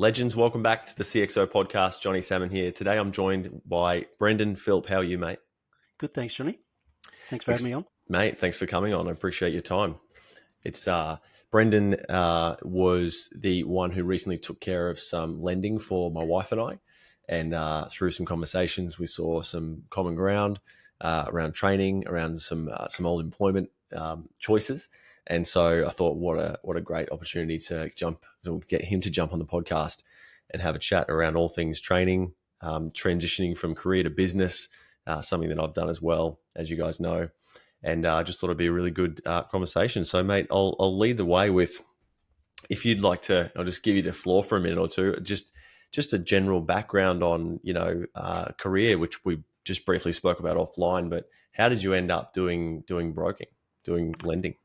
Legends, welcome back to the CXO podcast. Johnny Salmon here. Today I'm joined by Brendan Philp. How are you, mate? Good, thanks, Johnny. Thanks for having me on. Mate, thanks for coming on. I appreciate your time. It's Brendan was the one who recently took care of some lending for my wife and I. And through some conversations, we saw some common ground around training, around some old employment choices. And so I thought, what a great opportunity to get him to jump on the podcast and have a chat around all things training, transitioning from career to business, something that I've done as well, as you guys know. And I just thought it'd be a really good conversation. So, mate, I'll lead the way with, if you'd like to, I'll just give you the floor for a minute or two, just a general background on, career, which we just briefly spoke about offline. But how did you end up doing broking, doing lending?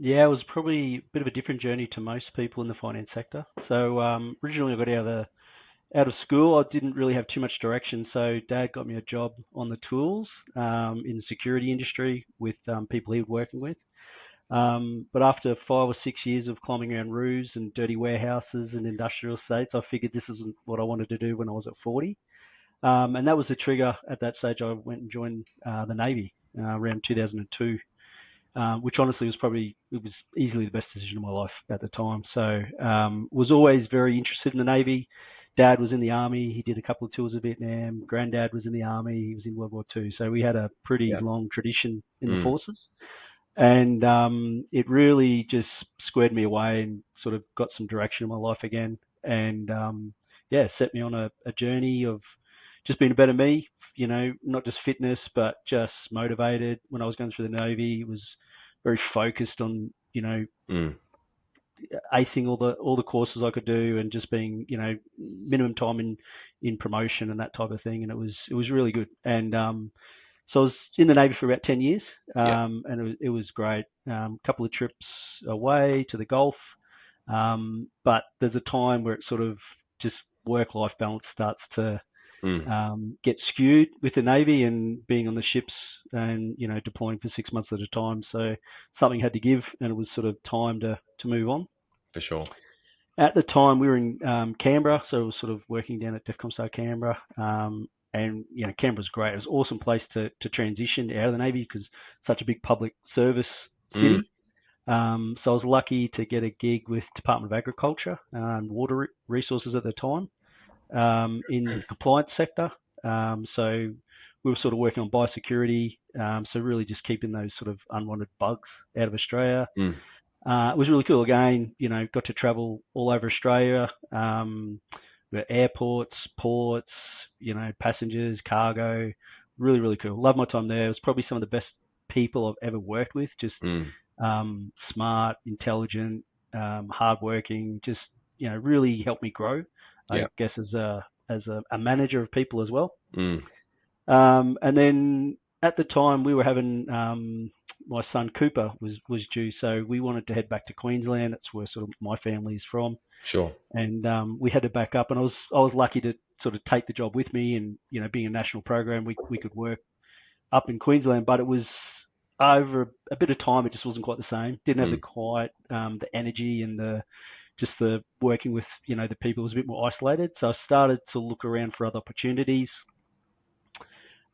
Yeah, it was probably a bit of a different journey to most people in the finance sector. So originally I got out of school. I didn't really have too much direction. So Dad got me a job on the tools in the security industry with people he was working with. But after 5 or 6 years of climbing around roofs and dirty warehouses and industrial estates, I figured this isn't what I wanted to do when I was at 40. And that was the trigger. At that stage, I went and joined the Navy around 2002. Which honestly was easily the best decision of my life at the time. So was always very interested in the Navy. Dad was in the Army. He did a couple of tours of Vietnam. Granddad was in the Army. He was in World War II. So we had a pretty long tradition in the forces. And it really just squared me away and sort of got some direction in my life again. And set me on a journey of just being a better me. Not just fitness, but just motivated. When I was going through the Navy, it was very focused on, acing all the courses I could do and just being, minimum time in promotion and that type of thing. And it was really good. And so I was in the Navy for about 10 years, and it was great. Couple of trips away to the Gulf, but there's a time where it sort of just work-life balance starts to get skewed with the Navy and being on the ships and, deploying for 6 months at a time. So something had to give, and it was sort of time to move on. For sure. At the time, we were in Canberra, so I was sort of working down at Defcon Star Canberra. And, Canberra's great. It was an awesome place to transition out of the Navy because it's such a big public service city. So I was lucky to get a gig with Department of Agriculture and Water Resources at the time. In the compliance sector. So we were sort of working on biosecurity. So really just keeping those sort of unwanted bugs out of Australia. It was really cool. Again, got to travel all over Australia. Airports, ports, passengers, cargo. Really, really cool. Love my time there. It was probably some of the best people I've ever worked with. Just smart, intelligent, hardworking. Just really helped me grow. I guess as a manager of people as well. And then at the time we were having my son Cooper was due, so we wanted to head back to Queensland. That's where sort of my family is from. Sure. And we had to back up, and I was lucky to sort of take the job with me, and being a national program, we could work up in Queensland, but it was over a bit of time. It just wasn't quite the same. Didn't have the energy and the working with, the people was a bit more isolated. So I started to look around for other opportunities.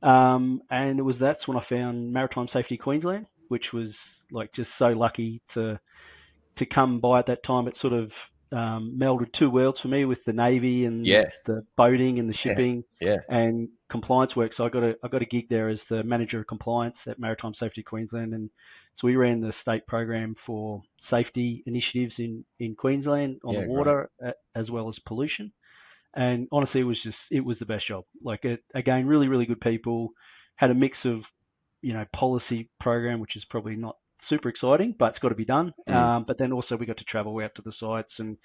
And that's when I found Maritime Safety Queensland, which was like just so lucky to come by at that time. It sort of melded two worlds for me with the Navy and the boating and the shipping and compliance work. So I got a gig there as the manager of compliance at Maritime Safety Queensland. And so we ran the state program for safety initiatives in Queensland on the water, as well as pollution. And honestly, it was the best job. Like, again, really, really good people. Had a mix of, policy program, which is probably not super exciting, but it's got to be done. But then also we got to travel out to the sites and,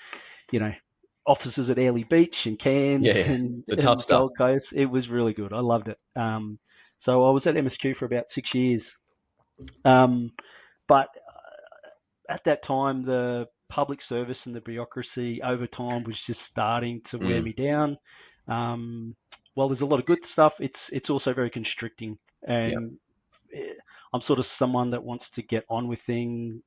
offices at Airlie Beach and Cairns and the tough stuff. Gold Coast. It was really good. I loved it. So I was at MSQ for about 6 years. But at that time, the public service and the bureaucracy over time was just starting to wear me down. While there's a lot of good stuff, it's also very constricting. And I'm sort of someone that wants to get on with things,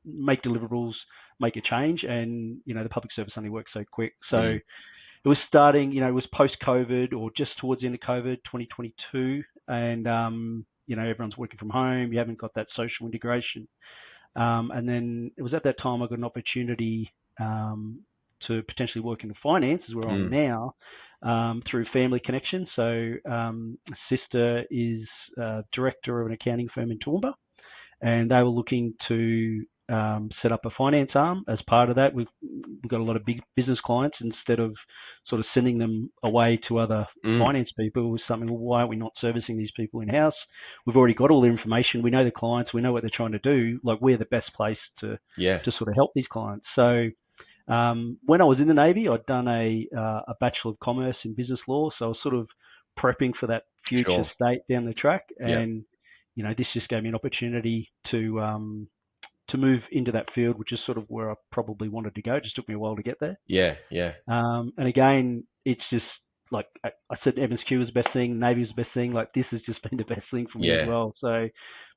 make deliverables, make a change, and the public service only works so quick. So it was starting, it was post-COVID or just towards the end of COVID, 2022, and everyone's working from home. You haven't got that social integration. And then it was at that time I got an opportunity to potentially work in the finance, as where I'm now, through family connection. So sister is director of an accounting firm in Toowoomba, and they were looking to set up a finance arm. As part of that, we've got a lot of big business clients. Instead of sort of sending them away to other finance people, it was something, well, why aren't we not servicing these people in-house? We've already got all the information. We know the clients. We know what they're trying to do. Like, we're the best place to sort of help these clients. So when I was in the Navy, I'd done a Bachelor of Commerce in Business Law. So I was sort of prepping for that future state down the track. And, this just gave me an opportunity to move into that field, which is sort of where I probably wanted to go. It just took me a while to get there. And again, it's just like I said, MSQ was the best thing, Navy was the best thing. Like, this has just been the best thing for me as well. So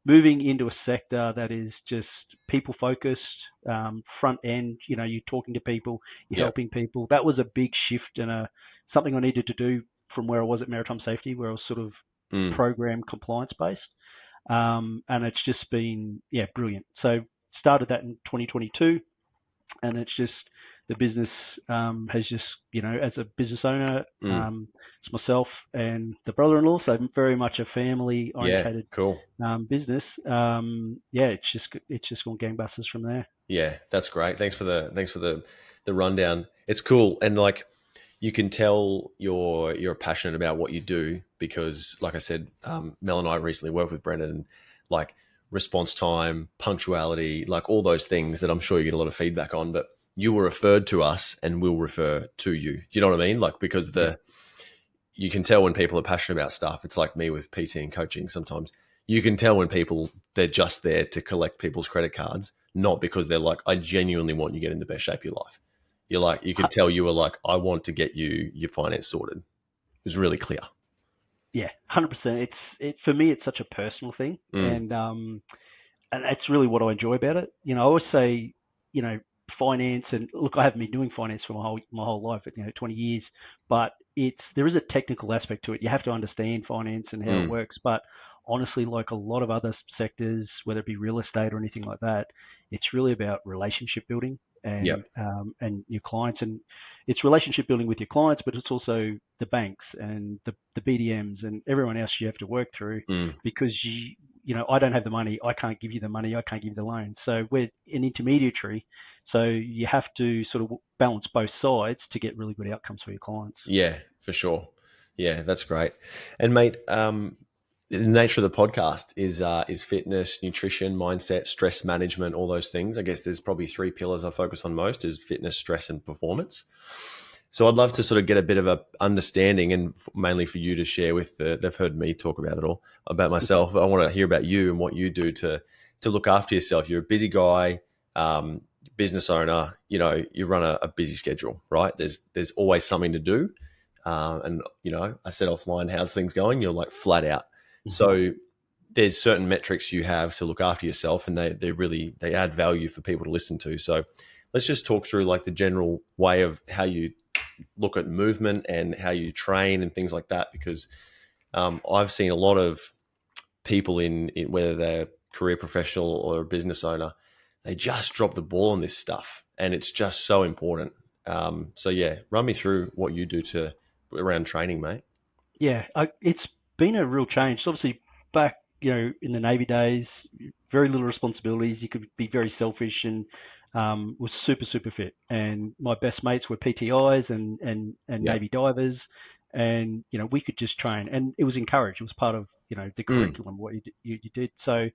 moving into a sector that is just people focused, front end, you're talking to people, you're helping people. That was a big shift and something I needed to do from where I was at Maritime Safety, where I was sort of program compliance based. And it's just been, brilliant. So started that in 2022, and it's just, the business has just, as a business owner, it's myself and the brother-in-law, so very much a family-orientated business. It's just gone gangbusters from there. Yeah, that's great. Thanks for the rundown. It's cool, and like, you can tell you're passionate about what you do because, like I said, Mel and I recently worked with Brendan, and like response time, punctuality, like all those things that I'm sure you get a lot of feedback on, but you were referred to us and we'll refer to you. Do you know what I mean? Like, because you can tell when people are passionate about stuff. It's like me with PT and coaching sometimes. You can tell when they're just there to collect people's credit cards, not because they're like, I genuinely want you to get in the best shape of your life. You're like, you can tell you were like, I want to get you your finance sorted. It was really clear. Yeah, 100%. For me, it's such a personal thing, and that's really what I enjoy about it. I always say, finance, and look, I haven't been doing finance for my whole life, 20 years, but there is a technical aspect to it. You have to understand finance and how it works, but honestly, like a lot of other sectors, whether it be real estate or anything like that, it's really about relationship building and your clients, and it's relationship building with your clients, but it's also the banks and the BDMs and everyone else you have to work through, because I don't have the money, I can't give you the money, I can't give you the loan. So we're an intermediary. So you have to sort of balance both sides to get really good outcomes for your clients. Yeah, for sure. Yeah, that's great. And mate, the nature of the podcast is fitness, nutrition, mindset, stress management, all those things. I guess there's probably 3 pillars I focus on most: is fitness, stress, and performance. So I'd love to sort of get a bit of a understanding, and mainly for you to share with they've heard me talk about it all, about myself. I want to hear about you and what you do to look after yourself. You're a busy guy, business owner, you run a busy schedule, right? There's always something to do. And I said offline, how's things going? You're like flat out. So there's certain metrics you have to look after yourself, and they add value for people to listen to. So let's just talk through like the general way of how you look at movement and how you train and things like that, because I've seen a lot of people in whether they're career professional or a business owner, they just drop the ball on this stuff, and it's just so important. So yeah, run me through what you do around training, mate. Yeah, it's been a real change. So obviously, back in the Navy days, very little responsibilities. You could be very selfish, and was super fit. And my best mates were PTIs and Navy divers, and we could just train, and it was encouraged. It was part of the curriculum what you did. So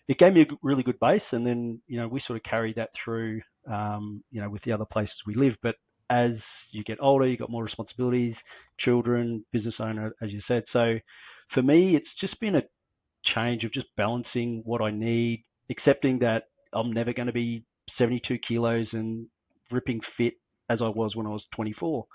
it gave me a really good base, and then we sort of carried that through with the other places we live. But as you get older, you got more responsibilities, children, business owner, as you said. So for me, it's just been a change of just balancing what I need, accepting that I'm never going to be 72 kilos and ripping fit as I was when I was 24.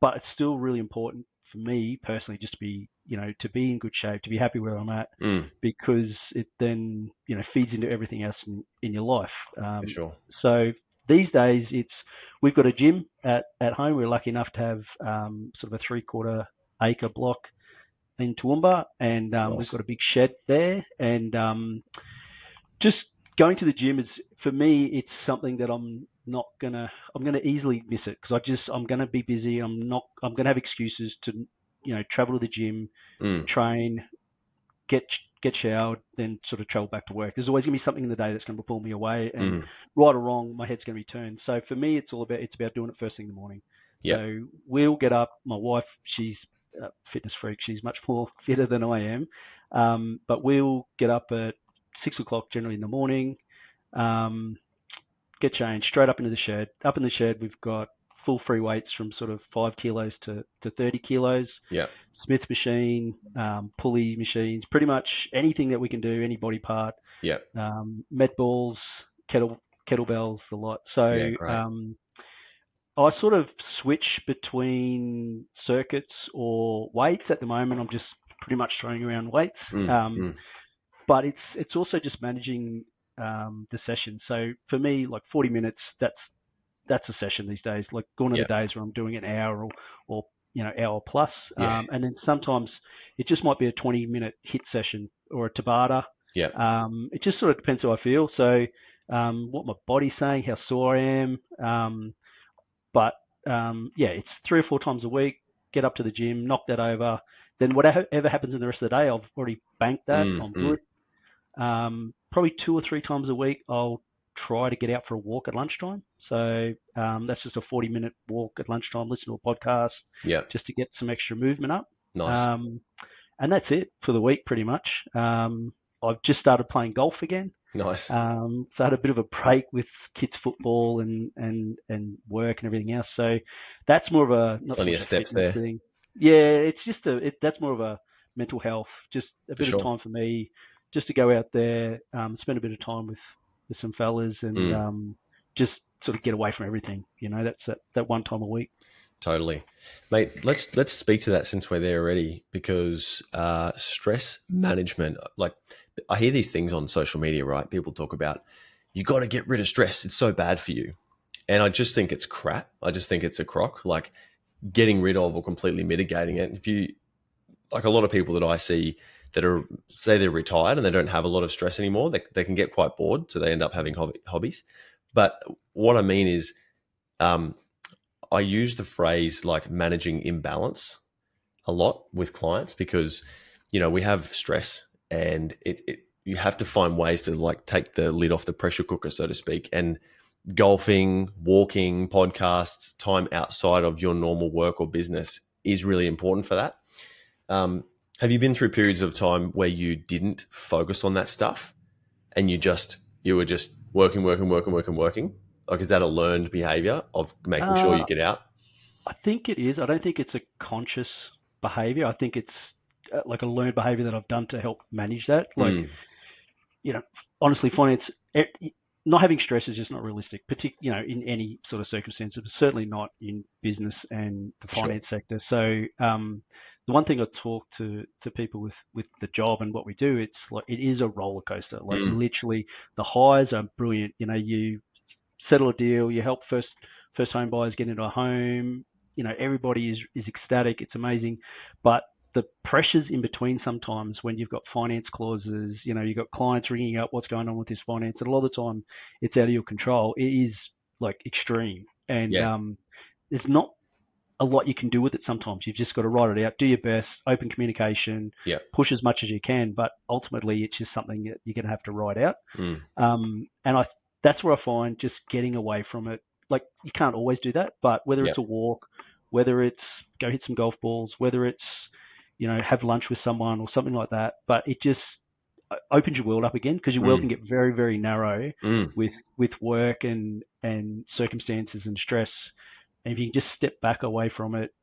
But it's still really important for me personally just to be, to be in good shape, to be happy where I'm at, Mm, because it then, feeds into everything else in your life. for sure. So these days we've got a gym at home. We're lucky enough to have sort of a 3/4 acre block in Toowoomba, and we've Nice. got a big shed there. And just going to the gym is, for me, it's something that I'm gonna easily miss it, because I'm gonna be busy. I'm gonna have excuses to travel to the gym, Mm, train, get showered, then sort of travel back to work. There's always gonna be something in the day that's gonna pull me away, and mm, right or wrong, my head's gonna be turned. So for me, it's about doing it first thing in the morning. yep. So we'll get up. My wife, she's a fitness freak. She's much more fitter than I am, but we'll get up at 6 o'clock generally in the morning. Um, get changed, straight up into the shed. Up in the shed, we've got full free weights from sort of 5 kilos to 30 kilos. Yep. Smith machine, pulley machines, pretty much anything that we can do, any body part. Yep. Med balls, kettlebells, the lot. Yeah, So great. I sort of switch between circuits or weights. At the moment, I'm just pretty much throwing around weights. Mm, mm, But it's also just managing the session. So for me, like 40 minutes, that's a session these days. Like gone are the yep. days where I'm doing an hour or hour plus. Yeah. And then sometimes it just might be a 20-minute hit session or a Tabata. Yep. It just sort of depends how I feel. So what my body's saying, how sore I am. But yeah, it's 3 or 4 times a week. Get up to the gym, knock that over. Then whatever happens in the rest of the day, I've already banked that. Mm, I'm mm. good. Probably 2 or 3 times a week, I'll try to get out for a walk at lunchtime. So that's just a 40-minute walk at lunchtime, listen to a podcast, Yep. just to get some extra movement up. Nice. And that's it for the week, pretty much. I've just started playing golf again. Nice. So I had a bit of a break with kids' football and work and everything else. So that's more of a not so Plenty much of a steps fitness there, thing. Yeah, it's just that's more of a mental health, just a for bit of sure. time for me, just to go out there, spend a bit of time with some fellas, and Mm, just sort of get away from everything. That's that one time a week. totally, mate. Let's speak to that since we're there already, because stress management. Like, I hear these things on social media, right? People talk about, you got to get rid of stress. It's so bad for you, and I just think it's crap. I just think it's a crock. Like, getting rid of or completely mitigating it. If you, like, a lot of people that I see that are, say they're retired and they don't have a lot of stress anymore, they can get quite bored, so they end up having hobbies. But what I mean is, um, I use the phrase like managing imbalance a lot with clients, because we have stress, and you have to find ways to like take the lid off the pressure cooker, so to speak. And golfing, walking, podcasts, time outside of your normal work or business is really important for that. Have you been through periods of time where you didn't focus on that stuff, and you were just working, working, working, working, working? Like, is that a learned behavior of making sure you Uh, get out? I think it is. I don't think it's a conscious behavior. I think it's like a learned behavior that I've done to help manage that. Like, Mm, you know, honestly, finance, not having stress is just not realistic, in any sort of circumstance, but certainly not in business and the for sure. finance sector. So, the one thing I talk to people with the job and what we do, it's like, it is a roller coaster. Like, Mm, literally, the highs are brilliant. You settle a deal, you help first home buyers get into a home. Everybody is ecstatic. It's amazing, but the pressures in between, sometimes when you've got finance clauses, you've got clients ringing up, what's going on with this finance, and a lot of the time it's out of your control. It is like extreme, and yeah, there's not a lot you can do with it. Sometimes you've just got to write it out, do your best, open communication, yeah, push as much as you can, but ultimately it's just something that you're going to have to write out. mm, And that's where I find just getting away from it. Like, you can't always do that, but whether yeah, it's a walk, whether it's go hit some golf balls, whether it's, have lunch with someone or something like that, but it just opens your world up again, because your world mm, can get very, very narrow mm, with work and circumstances and stress. And if you can just step back away from it,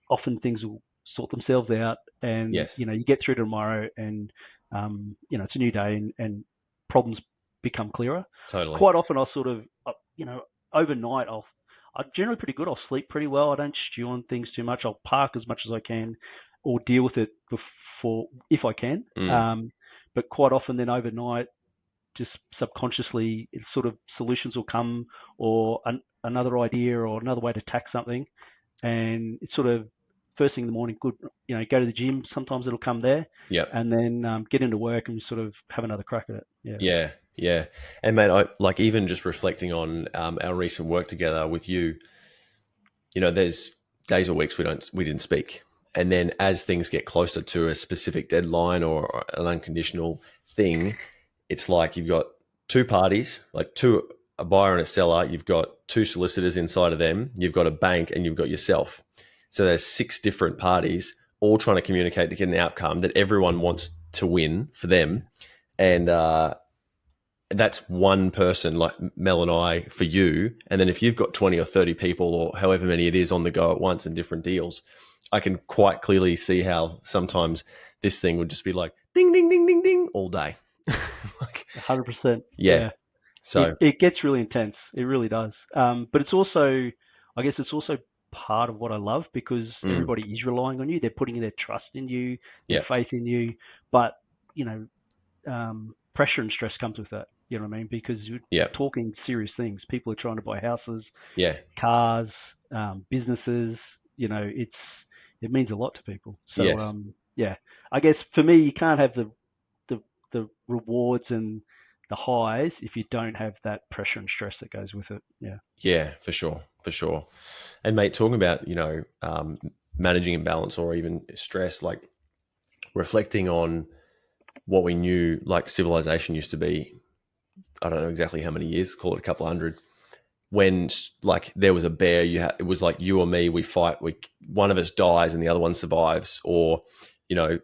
often things will sort themselves out, and yes, you get through to tomorrow, and it's a new day, and problems become clearer. totally. Quite often I'll sort of overnight I'm generally pretty good. I'll sleep pretty well. I don't stew on things too much. I'll park as much as I can. or deal with it before if I can. Mm. But quite often, then overnight, just subconsciously, sort of solutions will come, or another idea or another way to tack something, and it's sort of first thing in the morning. Good, go to the gym. Sometimes it'll come there, Yep. and then get into work and sort of have another crack at it. Yeah. Yeah. Yeah. And mate, I like even just reflecting on our recent work together with you. There's days or weeks we didn't speak, and then as things get closer to a specific deadline or an unconditional thing, it's like you've got two parties, like a buyer and a seller. You've got two solicitors inside of them. You've got a bank, and you've got yourself. So there's six different parties all trying to communicate to get an outcome that everyone wants to win for them, and that's one person like Mel and I for you. And then if you've got 20 or 30 people or however many it is on the go at once in different deals, I can quite clearly see how sometimes this thing would just be like ding, ding, ding, ding, ding all day. Like, 100%. yeah. Yeah. So, It gets really intense. It really does. But it's also, I guess, it's also part of what I love, because everybody is relying on you. They're putting their trust in you, their yeah, faith in you. But you know, pressure and stress comes with that. You know what I mean? Because you're yeah, talking serious things. People are trying to buy houses, yeah, cars, businesses. It means a lot to people. So yes, yeah, I guess for me, you can't have the the rewards and the highs if you don't have that pressure and stress that goes with it. Yeah. yeah, for sure, for sure. And mate, talking about, managing imbalance or even stress, like reflecting on what we knew like civilization used to be. I don't know exactly how many years, call it a couple hundred. When like there was a bear, it was like you or me, we fight, one of us dies and the other one survives, or you know,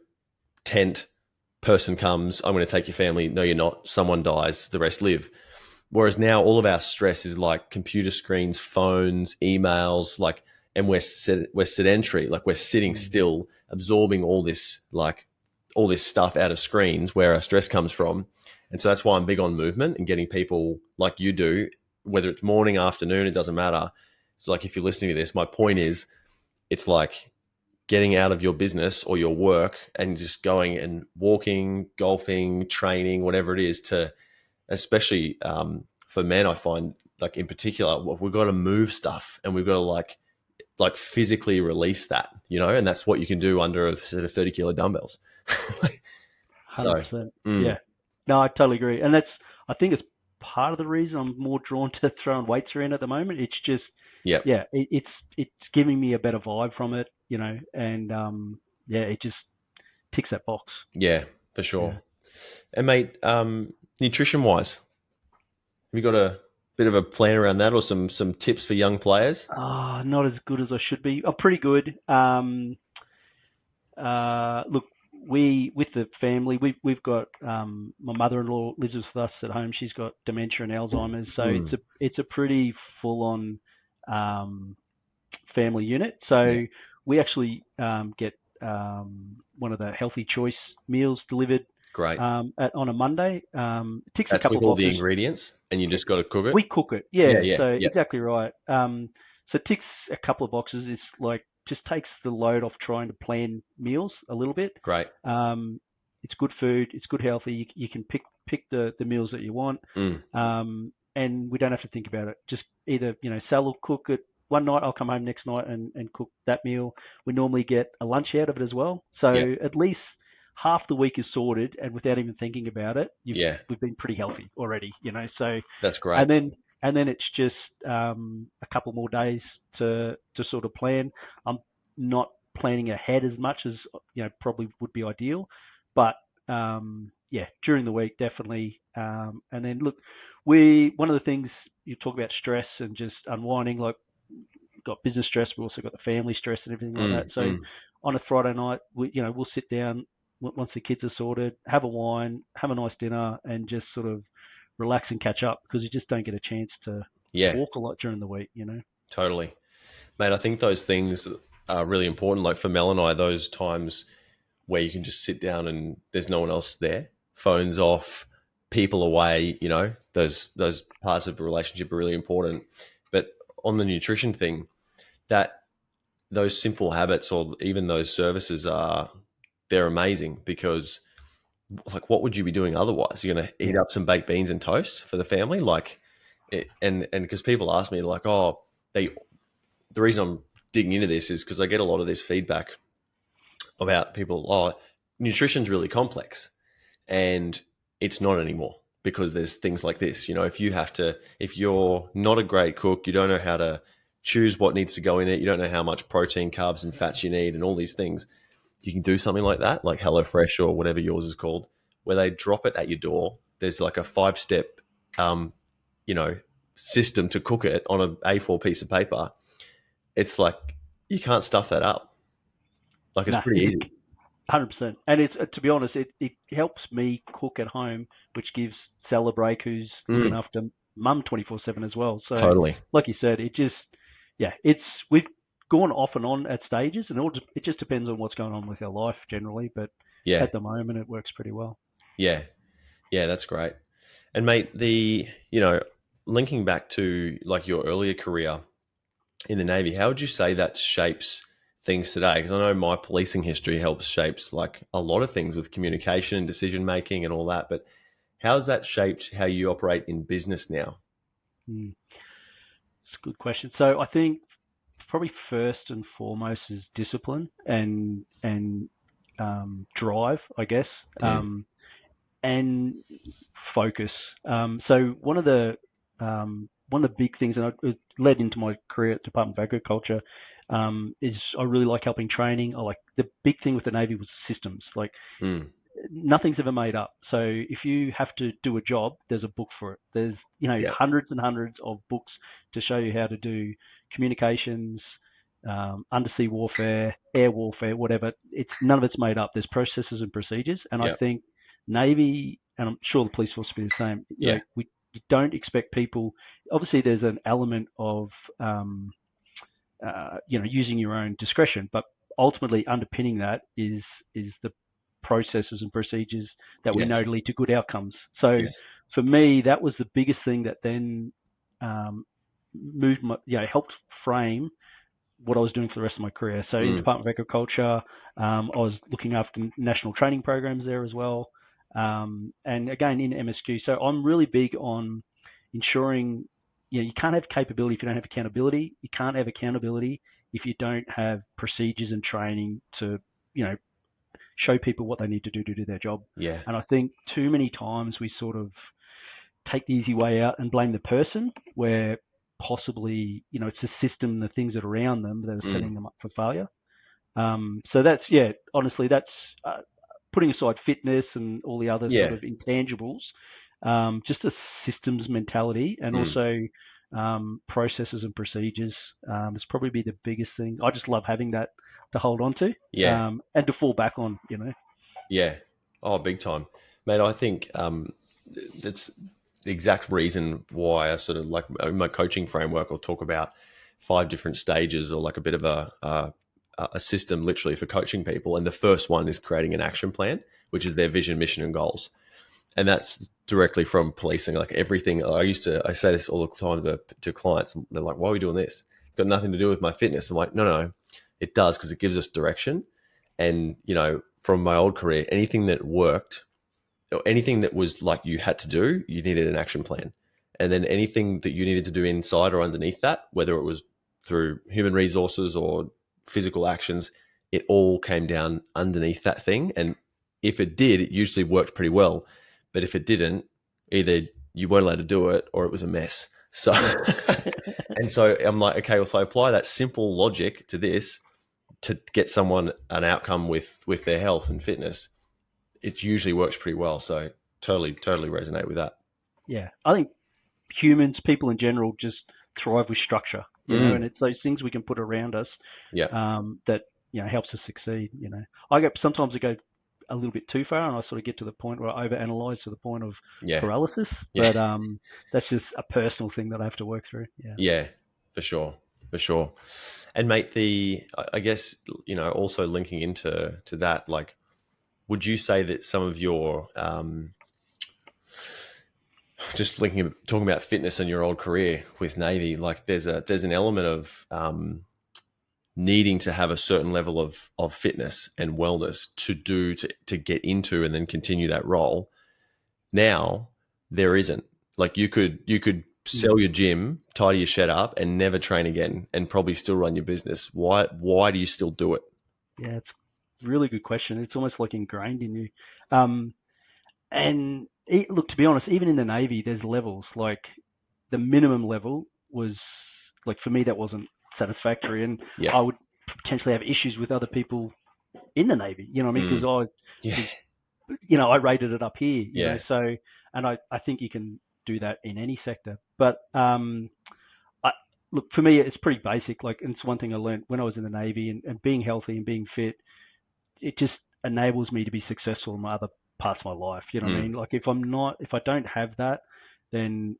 tent person comes, I'm going to take your family. No, you're not. Someone dies, the rest live. Whereas now all of our stress is like computer screens, phones, emails, like, and we're sedentary, like we're sitting Mm. still, absorbing all this stuff out of screens where our stress comes from. And so that's why I'm big on movement and getting people like you do, whether it's morning, afternoon, it doesn't matter. It's like, if you're listening to this, my point is, it's like getting out of your business or your work and just going and walking, golfing, training, whatever it is, to especially for men, I find like in particular, we've got to move stuff and we've got to like physically release that, and that's what you can do under a set of 30 kilo dumbbells. So, 100%. Yeah. No, I totally agree. And I think it's part of the reason I'm more drawn to throwing weights around at the moment. It's just, yeah, yeah, it's giving me a better vibe from it, and yeah, it just ticks that box. yeah, for Yeah. sure. And mate, nutrition wise, have you got a bit of a plan around that or some tips for young players? Not as good as I should be. Oh, pretty good. Look, with the family, we've got my mother-in-law lives with us at home. She's got dementia and Alzheimer's, so it's a pretty full-on family unit. Yeah, So we actually get one of the healthy choice meals delivered great. on a Monday. It ticks a That's couple with of all the boxes. ingredients, and you just got to cook it. We cook it, Yeah, yeah. yeah, So yeah. exactly right. So it ticks a couple of boxes. It's like just takes the load off trying to plan meals a little bit. Great. It's good food. It's good healthy. You can pick the meals that you want, and we don't have to think about it. Just either Sal will cook it one night. I'll come home next night and cook that meal. We normally get a lunch out of it as well. So Yeah, at least half the week is sorted, and without even thinking about it, yeah. we've been pretty healthy already. So That's great. and then it's just a couple more days to sort of plan. I'm not planning ahead as much as probably would be ideal, but yeah, during the week definitely. And then look, one of the things you talk about stress and just unwinding, like got business stress, we also got the family stress and everything like that. So on a Friday night, we'll sit down once the kids are sorted, have a wine, have a nice dinner, and just sort of relax and catch up, because you just don't get a chance to Yeah, talk a lot during the week. totally. Mate, I think those things are really important. Like for Mel and I, those times where you can just sit down and there's no one else there, phones off, people away, those parts of the relationship are really important. But on the nutrition thing, that those simple habits or even those services they're amazing because like what would you be doing otherwise? You're going to eat Yeah. up some baked beans and toast for the family, like and because people ask me like, oh, they the reason I'm digging into this is because I get a lot of this feedback about people, oh, nutrition's really complex. And it's not anymore because there's things like this. You know, if you're not a great cook, you don't know how to choose what needs to go in it, you don't know how much protein, carbs, and fats you need, and all these things, you can do something like that, like HelloFresh or whatever yours is called, where they drop it at your door. There's like a 5-step, um, you know, system to cook it on an A4 piece of paper. It's like you can't stuff that up. Like it's No, pretty easy. 100%. And it's to be honest, it helps me cook at home, which gives Sally break, who's looking Mm, after mum 24/7 as well. So, totally. like you said, it just yeah, it's we've gone off and on at stages, and it just depends on what's going on with our life generally. But Yeah, at the moment, it works pretty well. yeah, yeah. That's great. And mate, linking back to like your earlier career in the Navy, how would you say that shapes things today? Because I know my policing history helps shapes like a lot of things with communication and decision making and all that. But how has that shaped how you operate in business now? Mm, it's a good question. So I think probably first and foremost is discipline and drive, I guess. Mm, And focus. So one of the big things, and it led into my career at Department of Agriculture, is I really like helping training. I like the big thing with the Navy was systems. Like mm, nothing's ever made up. So if you have to do a job, there's a book for it. There's yeah, hundreds and hundreds of books to show you how to do communications, undersea warfare, air warfare, whatever. It's none of it's made up. There's processes and procedures, and I yeah, think Navy, and I'm sure the police force will be the same. yeah, We don't expect people. Obviously, there's an element of using your own discretion, but ultimately underpinning that is the processes and procedures that we know yes, to lead to good outcomes. So yes, for me, that was the biggest thing that then helped frame what I was doing for the rest of my career. So in mm, Department of Agriculture, I was looking after national training programs there as well, and again in MSQ. So I'm really big on ensuring you can't have capability if you don't have accountability. You can't have accountability if you don't have procedures and training to you know show people what they need to do their job. yeah, And I think too many times we sort of take the easy way out and blame the person where possibly it's the system, the things that are around them that are mm, setting them up for failure. So that's honestly that's putting aside fitness and all the other sort yeah, of intangibles, just a systems mentality and mm, also processes and procedures is probably be the biggest thing. I just love having that to hold on to yeah. and to fall back on. Yeah. Oh, big time. Mate, I think that's the exact reason why I sort of like in my coaching framework, I'll talk about 5 different stages or like a bit of a system literally for coaching people. And the first one is creating an action plan, which is their vision, mission, and goals. And that's directly from policing. Like everything, I say this all the time to clients. They're like, why are we doing this? It's got nothing to do with my fitness. I'm like, no, it does because it gives us direction. And, from my old career, anything that worked or anything that was like you had to do, you needed an action plan. And then anything that you needed to do inside or underneath that, whether it was through human resources or physical actions, it all came down underneath that thing. And if it did, it usually worked pretty well. But if it didn't, either you weren't allowed to do it or it was a mess. So, Yeah. and so I'm like, okay, well, if I apply that simple logic to this, to get someone an outcome with their health and fitness, it usually works pretty well. So totally resonate with that. Yeah. I think humans, people in general, just thrive with structure, and Mm, it's those things we can put around us yeah, that helps us succeed. Sometimes I go a little bit too far, and I sort of get to the point where I overanalyze to the point of yeah, paralysis. yeah, But that's just a personal thing that I have to work through. Yeah. yeah, for sure, for sure. And mate, I guess also linking into that, like, would you say that some of your just talking about fitness and your old career with Navy, like there's an element of needing to have a certain level of fitness and wellness to get into and then continue that role. Now there isn't. Like you could Mm. sell your gym, tidy your shed up, and never train again, and probably still run your business. Why do you still do it? Yeah, it's a really good question. It's almost like ingrained in you. Um, and look, to be honest, even in the Navy, there's levels. Like the minimum level was like for me that wasn't satisfactory, and Yeah. I would potentially have issues with other people in the Navy. You know what I mean? Because Mm. I Yeah. was, I rated it up here. Yeah. So and I think you can do that in any sector. But I, look, for me, it's pretty basic. Like, and it's one thing I learned when I was in the Navy, and being healthy and being fit, it just enables me to be successful in my other parts of my life. You know what I Mm. mean? Like, if I don't have that, then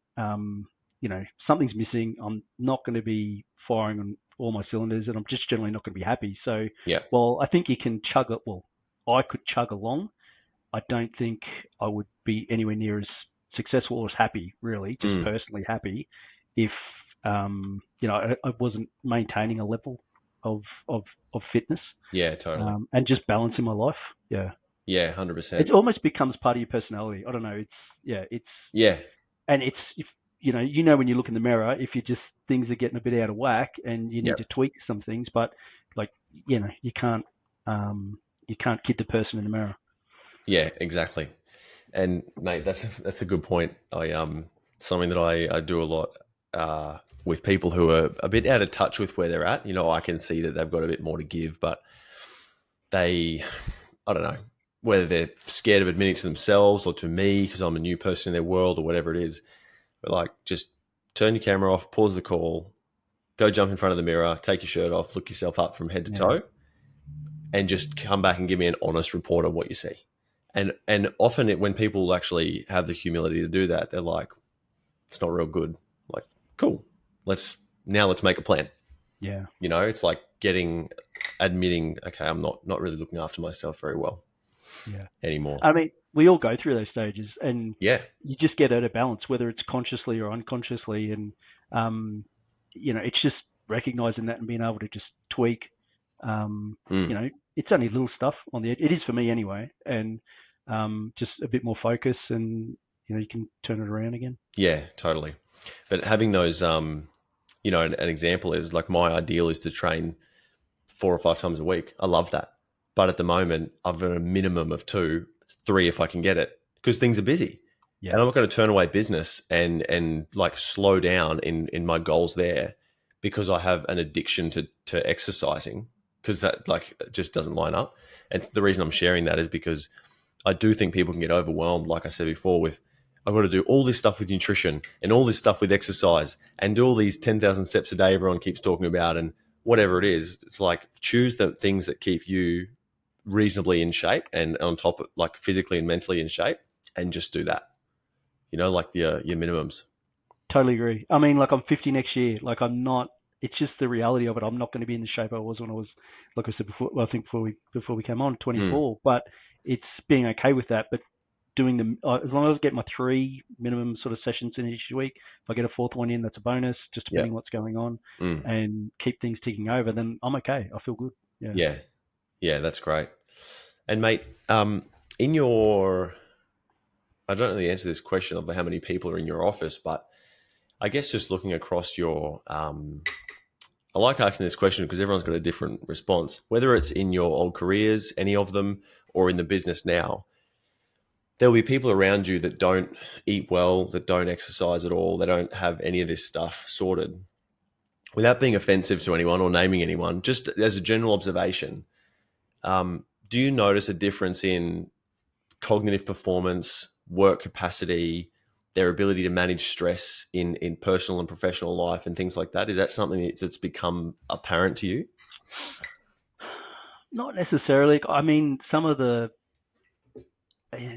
something's missing. I'm not going to be firing on all my cylinders, and I'm just generally not going to be happy. So, Yeah. well, I think you can chug it. Well, I could chug along. I don't think I would be anywhere near as successful or as happy, really, just Mm. personally happy, if I wasn't maintaining a level of of of fitness, Yeah. Totally. and just balancing my life. Yeah, Yeah. it 100%. almost becomes part of your personality. I don't know. Yeah. And it's if when you look in the mirror, if you just things are getting a bit out of whack and you need to Yep. tweak some things, but like you can't kid the person in the mirror. Yeah. Exactly. And mate, that's a good point. Something that I do a lot with people who are a bit out of touch with where they're at. I can see that they've got a bit more to give, but they, I don't know, whether they're scared of admitting to themselves or to me because I'm a new person in their world or whatever it is. But like, just turn your camera off, pause the call, go jump in front of the mirror, take your shirt off, look yourself up from head to Yeah, toe, and just come back and give me an honest report of what you see. And often when people actually have the humility to do that, they're like, it's not real good. Like, cool. Let's make a plan. yeah, It's like admitting, okay, I'm not really looking after myself very well yeah. anymore. I mean, we all go through those stages, and Yeah. you just get out of balance, whether it's consciously or unconsciously, and um, it's just recognizing that and being able to just tweak. Mm. It's only little stuff on the edge. It is for me anyway, and just a bit more focus, and you can turn it around again. Yeah, totally. But having those, an example is like my ideal is to train 4 or 5 times a week. I love that. But at the moment, I've got a minimum of 2, 3 if I can get it, because things are busy. Yeah, And I'm not going to turn away business and like slow down in my goals there because I have an addiction to exercising, because that like just doesn't line up. And the reason I'm sharing that is because I do think people can get overwhelmed, like I said before, with I've got to do all this stuff with nutrition and all this stuff with exercise and do all these 10,000 steps a day everyone keeps talking about and whatever it is. It's like choose the things that keep you reasonably in shape and on top of like physically and mentally in shape, and just do that. Like your minimums. totally agree. I mean, like I'm 50 next year. Like I'm not. It's just the reality of it. I'm not going to be in the shape I was when I was, like I said before. Well, I think before we came on, Mm. 24. But it's being okay with that. But doing as long as I get my 3 minimum sort of sessions in each week. If I get a 4th one in, that's a bonus, just Yeah. depending what's going on, Mm. and keep things ticking over. Then I'm okay. I feel good. Yeah. Yeah. Yeah. That's great. And mate, in your, I don't know the answer to this question of how many people are in your office, but I guess just looking across your, I like asking this question because everyone's got a different response. Whether it's in your old careers, any of them, or in the business now, there'll be people around you that don't eat well, that don't exercise at all, they don't have any of this stuff sorted. Without being offensive to anyone or naming anyone, just as a general observation, do you notice a difference in cognitive performance, work capacity, their ability to manage stress in personal and professional life and things like that? Is that something that's become apparent to you? Not necessarily. I mean, some of the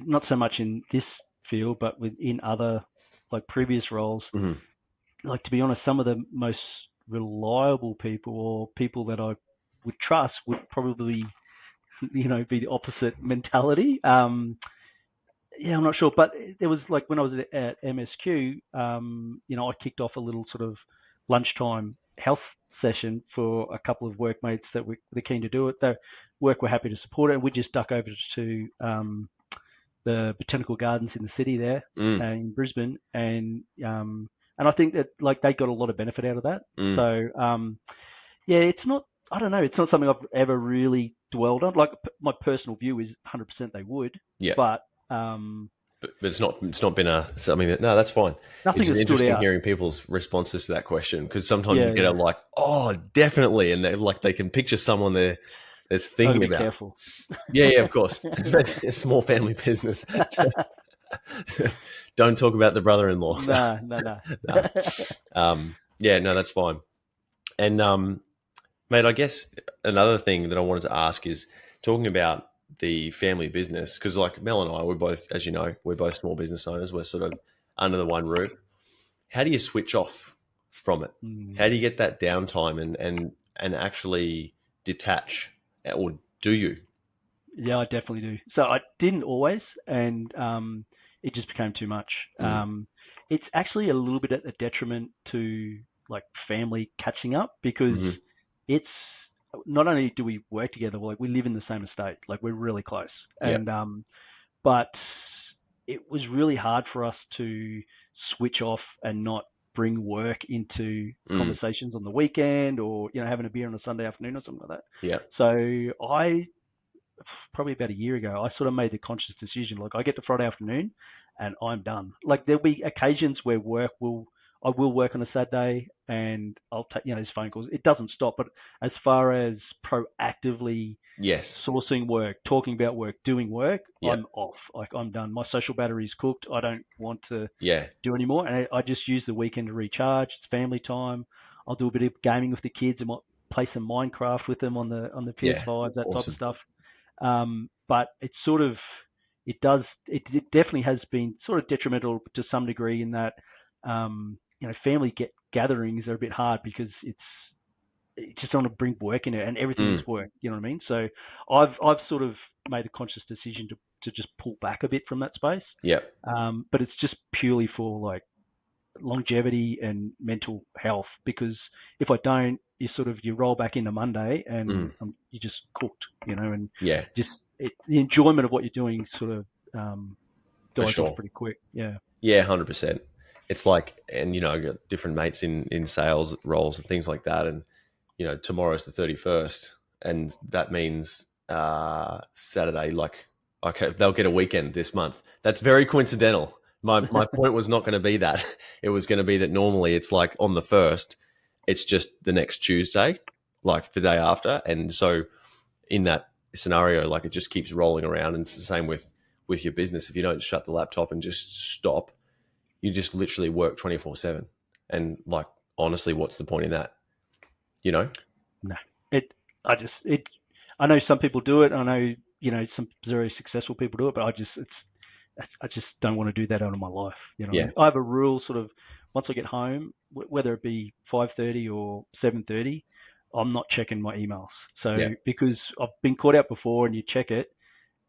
not so much in this field, but in other like previous roles. Mm-hmm. Like to be honest, some of the most reliable people or people that I would trust would probably be the opposite mentality. Yeah, I'm not sure, but there was like when I was at MSQ, I kicked off a little sort of lunchtime health session for a couple of workmates that they're keen to do it. The work were happy to support it, and we just duck over to the botanical gardens in the city there in Brisbane, and I think that like they got a lot of benefit out of that. So yeah, it's not. I don't know. It's not something I've ever really dwelled on. Like my personal view is 100% they would. Yeah. But but it's not been something that, no, that's fine. nothing It's that stood interesting out. hearing people's responses to that question, because sometimes Yeah, you get a like, oh, definitely, and they like they can picture someone they're Got to thinking be about. careful. Yeah, of course. It's a small family business. Don't talk about the brother-in-law. No. Nah. Yeah, no, that's fine. And mate, I guess another thing that I wanted to ask is talking about the family business, because like Mel and I, we're both, as you know, we're both small business owners. We're sort of under the one roof. How do you switch off from it? How do you get that downtime and actually detach, or do you? Yeah, I definitely do. So I didn't always, and it just became too much. It's actually a little bit at the detriment to like family catching up, because it's not only do we work together, like we live in the same estate, like we're really close, and but it was really hard for us to switch off and not bring work into conversations on the weekend, or having a beer on a Sunday afternoon or something like that. Yeah. So I probably about a year ago, I sort of made the conscious decision, like I get to Friday afternoon and I'm done. Like there'll be occasions where I will work on a Saturday and I'll take, these phone calls. It doesn't stop, but as far as proactively sourcing work, talking about work, doing work, I'm off. Like I'm done. My social battery's cooked. I don't want to do anymore. And I just use the weekend to recharge. It's family time. I'll do a bit of gaming with the kids. I might play some Minecraft with them on the PS5, that type of stuff. But it's sort of, it definitely has been sort of detrimental to some degree in that, family gatherings are a bit hard because you just don't want to bring work in it, and everything is work. You know what I mean? So I've sort of made a conscious decision to just pull back a bit from that space. Yeah. But it's just purely for like longevity and mental health, because if I don't, you roll back into Monday and you're just cooked, and just the enjoyment of what you're doing sort of dies off pretty quick. Yeah. 100%. It's like, and I got different mates in sales roles and things like that, and tomorrow's the 31st, and that means Saturday, like, okay, they'll get a weekend this month. That's very coincidental. My point was not going to be that. It was going to be that normally it's like on the 1st, it's just the next Tuesday, like the day after. And so in that scenario, like it just keeps rolling around. And it's the same with your business. If you don't shut the laptop and just stop, you just literally work 24/7. And like, honestly, what's the point in that? No, I know some people do it. I know, some very successful people do it, but I just don't want to do that out of my life. I have a rule, sort of, once I get home, whether it be 5:30 or 7:30, I'm not checking my emails. So because I've been caught out before, and you check it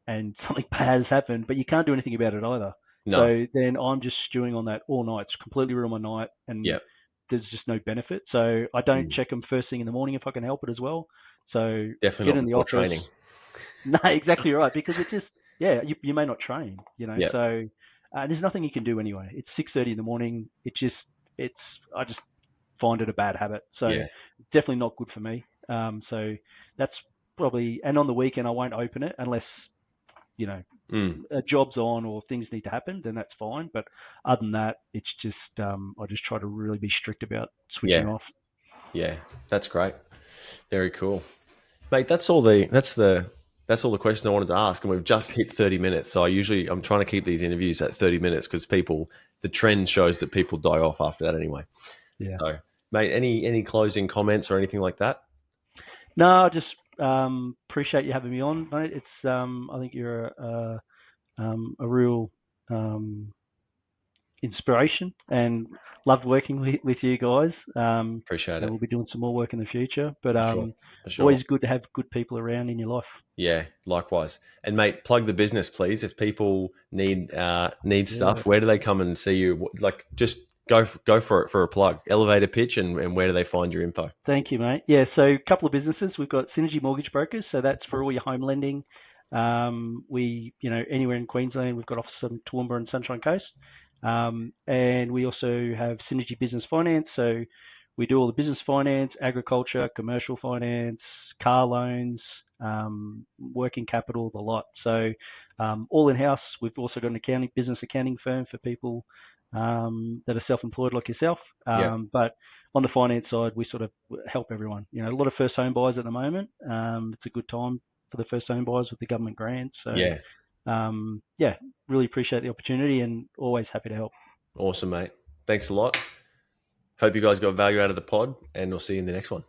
and something bad has happened, but you can't do anything about it either. No. So then I'm just stewing on that all night. It's completely ruined my night, and there's just no benefit. So I don't check them first thing in the morning if I can help it as well. So definitely not before training. No, exactly right. Because it just, you may not train, So there's nothing you can do anyway. It's 6:30 in the morning. I just find it a bad habit. So definitely not good for me. So that's probably, and on the weekend I won't open it unless, a job's on or things need to happen, then that's fine. But other than that, it's just, I just try to really be strict about switching off. Yeah, that's great. Very cool, mate. That's all the questions I wanted to ask, and we've just hit 30 minutes. So I'm trying to keep these interviews at 30 minutes because the trend shows that people die off after that anyway. Yeah. So, mate, any closing comments or anything like that? No, I just appreciate you having me on, mate. It's I think you're a real inspiration, and loved working with you guys. Appreciate it. We'll be doing some more work in the future, but For sure. Always good to have good people around in your life. Yeah, likewise. And mate, plug the business, please. If people need stuff, where do they come and see you? Like, just Go for it for a plug. Elevator pitch, and where do they find your info? Thank you, mate. Yeah, so a couple of businesses. We've got Synergy Mortgage Brokers, so that's for all your home lending. Anywhere in Queensland, we've got offices in Toowoomba and Sunshine Coast. And we also have Synergy Business Finance, so we do all the business finance, agriculture, commercial finance, car loans, working capital, the lot. So all in-house. We've also got an business accounting firm for people that are self-employed like yourself. Yeah. But on the finance side, we sort of help everyone. A lot of first home buyers at the moment. It's a good time for the first home buyers with the government grants. So, Yeah. really appreciate the opportunity and always happy to help. Awesome, mate. Thanks a lot. Hope you guys got value out of the pod, and we'll see you in the next one.